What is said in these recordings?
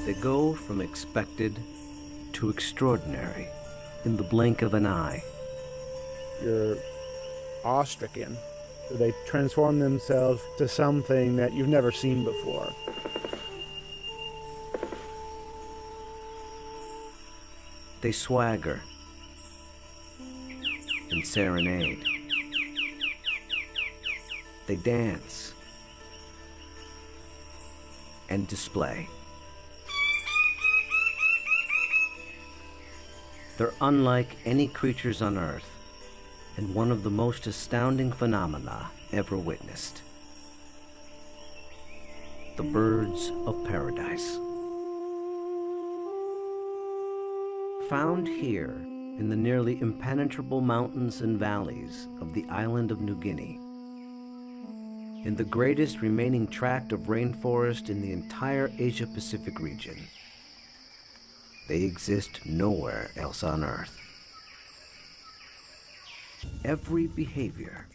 They go from expected to extraordinary in the blink of an eye. You're awestricken. They transform themselves to something that you've never seen before. They swagger and serenade. They dance and display. They're unlike any creatures on Earth, and one of the most astounding phenomena ever witnessed. The birds of paradise. Found here in the nearly impenetrable mountains and valleys of the island of New Guinea, in the greatest remaining tract of rainforest in the entire Asia-Pacific region. They exist nowhere else on Earth. Every behavior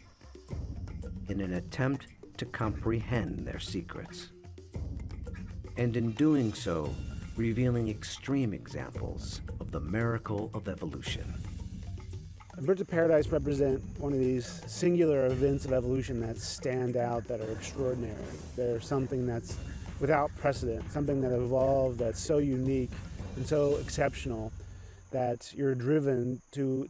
in an attempt to comprehend their secrets, and in doing so, revealing extreme examples of the miracle of evolution. Birds of paradise represent one of these singular events of evolution that stand out, that are extraordinary. They're something that's without precedent, something that evolved that's so unique and so exceptional that you're driven to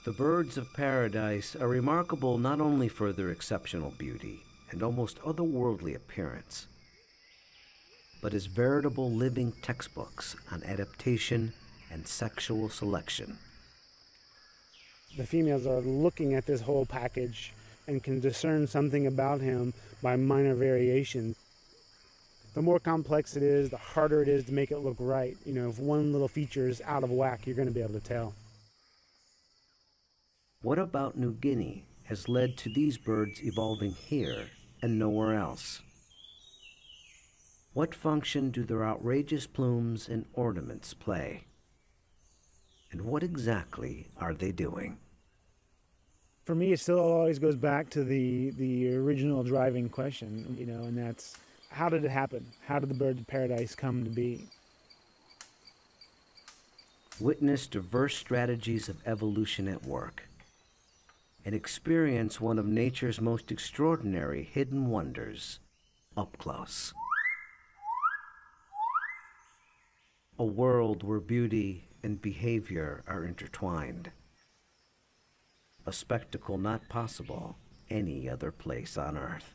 The birds of paradise are remarkable not only for their exceptional beauty and almost otherworldly appearance, but as veritable living textbooks on adaptation and sexual selection. the females are looking at this whole package and can discern something about him by minor variation. The more complex it is, the harder it is to make it look right. You know, if one little feature is out of whack, you're going to be able to tell. What about New Guinea has led to these birds evolving here and nowhere else? What function do their outrageous plumes and ornaments play? And what exactly are they doing? For me, it still always goes back to the original driving question, you know, and that's, how did it happen? How did the birds of paradise come to be? Witness diverse strategies of evolution at work, and experience one of nature's most extraordinary hidden wonders up close. A world where beauty and behavior are intertwined. A spectacle not possible any other place on Earth.